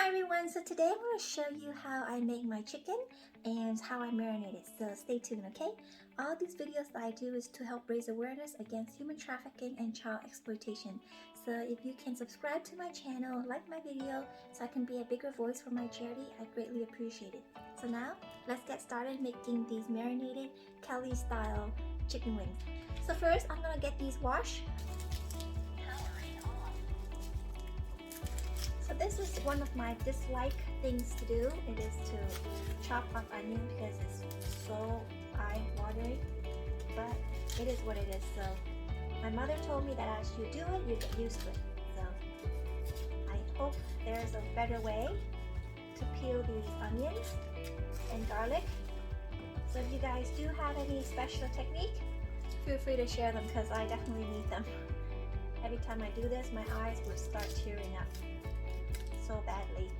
Hi everyone, so today I'm going to show you how I make my chicken and how I marinate it, so stay tuned, okay? All these videos that I do is to help raise awareness against human trafficking and child exploitation. So if you can subscribe to my channel, like my video, so I can be a bigger voice for my charity, I greatly appreciate it. So now, let's get started making these marinated Kelly style chicken wings. So first, I'm going to get these washed. So this is one of my dislike things to do. It is to chop up onion because it's so eye-watering, but it is what it is. So my mother told me that as you do it, you get used to it. So I hope there's a better way to peel these onions and garlic. So if you guys do have any special technique, feel free to share them because I definitely need them. Every time I do this, my eyes will start tearing up so badly.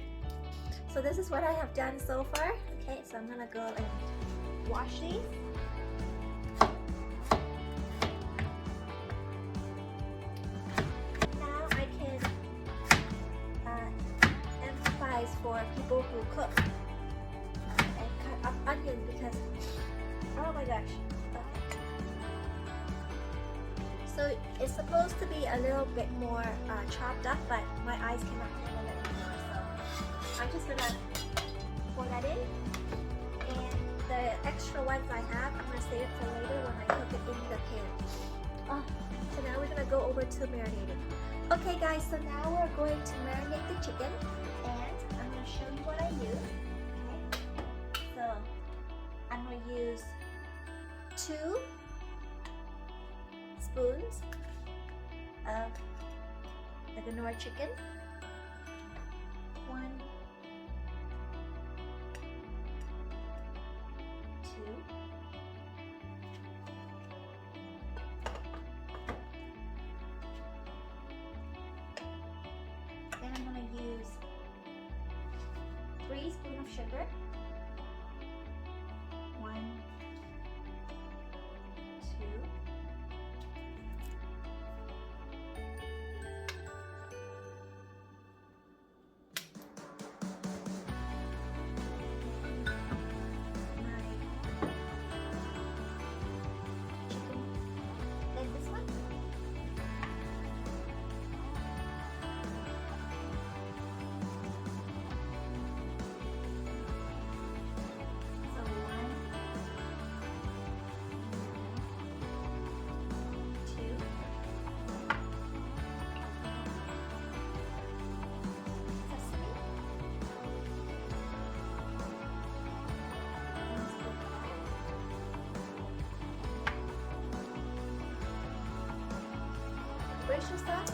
So this is what I have done so far. Okay, so I'm gonna go and wash these. Now I can empathize for people who cook and cut up onions because, oh my gosh. Okay. So it's supposed to be a little bit more chopped up, but my eyes cannot handle it anymore. So I'm just gonna pour that in, and the extra ones I have, I'm gonna save it for later when I cook it in the pan. Oh, so now we're gonna go over to marinating. Okay guys, so now we're going to marinate the chicken, and I'm gonna show you what I use. Okay, so I'm gonna use 2 spoons of the Ganora chicken, 1, 2, then I'm going to use 3 spoons of sugar, 1, 2, oyster sauce,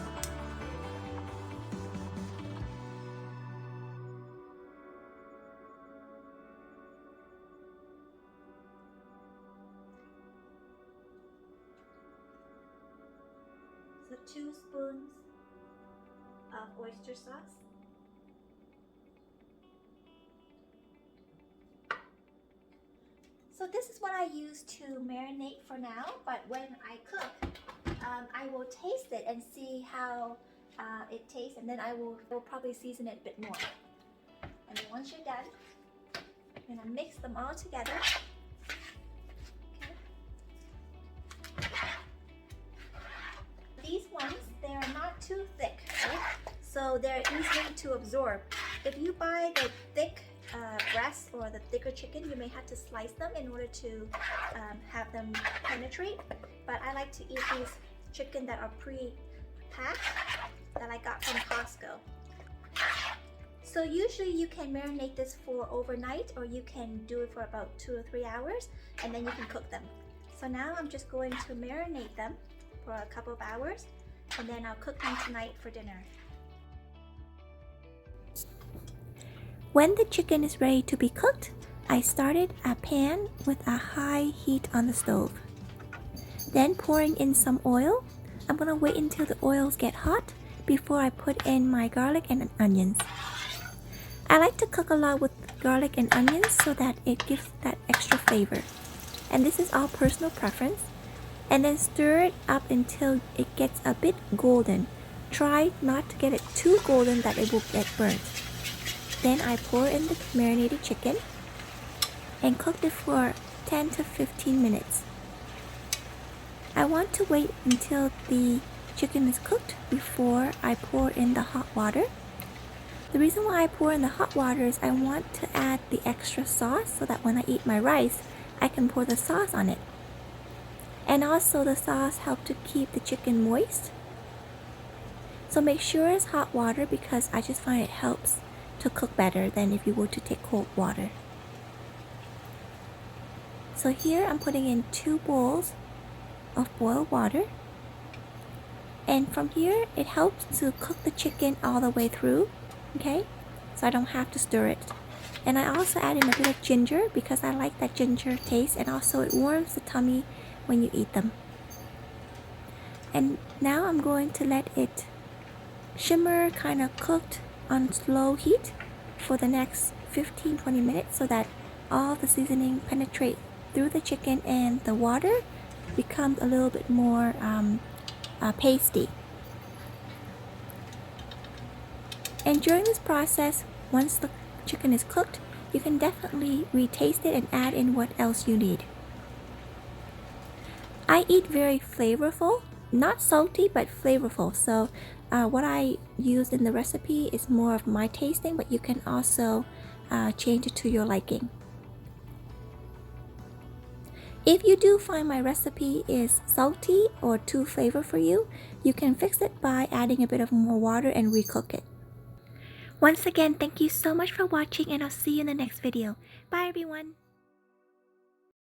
so 2 spoons of oyster sauce, so this is what I use to marinate for now, but when I cook, I will taste it and see how it tastes, and then I will probably season it a bit more. And then once you're done, I'm gonna mix them all together. Okay. These ones, they are not too thick, right? So they're easy to absorb. If you buy the thick breast or the thicker chicken, you may have to slice them in order to have them penetrate. But I like to eat these chicken that are pre-packed that I got from Costco. So usually you can marinate this for overnight, or you can do it for about 2 or 3 hours, and then you can cook them. So now I'm just going to marinate them for a couple of hours, and then I'll cook them tonight for dinner. When the chicken is ready to be cooked, I started a pan with a high heat on the stove. Then pouring in some oil. I'm gonna wait until the oils get hot before I put in my garlic and onions. I like to cook a lot with garlic and onions so that it gives that extra flavor. And this is all personal preference. And then stir it up until it gets a bit golden. Try not to get it too golden that it will get burnt. Then I pour in the marinated chicken and cooked it for 10 to 15 minutes. I want to wait until the chicken is cooked before I pour in the hot water. The reason why I pour in the hot water is I want to add the extra sauce so that when I eat my rice, I can pour the sauce on it. And also the sauce helps to keep the chicken moist. So make sure it's hot water because I just find it helps to cook better than if you were to take cold water. So here I'm putting in 2 bowls of boiled water. And from here, it helps to cook the chicken all the way through, okay? So I don't have to stir it. And I also add in a bit of ginger because I like that ginger taste, and also it warms the tummy when you eat them. And now I'm going to let it shimmer, kind of cooked on slow heat for the next 15-20 minutes so that all the seasoning penetrate through the chicken and the water becomes a little bit more pasty. And during this process, once the chicken is cooked, you can definitely retaste it and add in what else you need. I eat very flavorful, not salty but flavorful, so what I use in the recipe is more of my tasting, but you can also change it to your liking. If you do find my recipe is salty or too flavorful for you, you can fix it by adding a bit of more water and recook it. Once again, thank you so much for watching, and I'll see you in the next video. Bye everyone!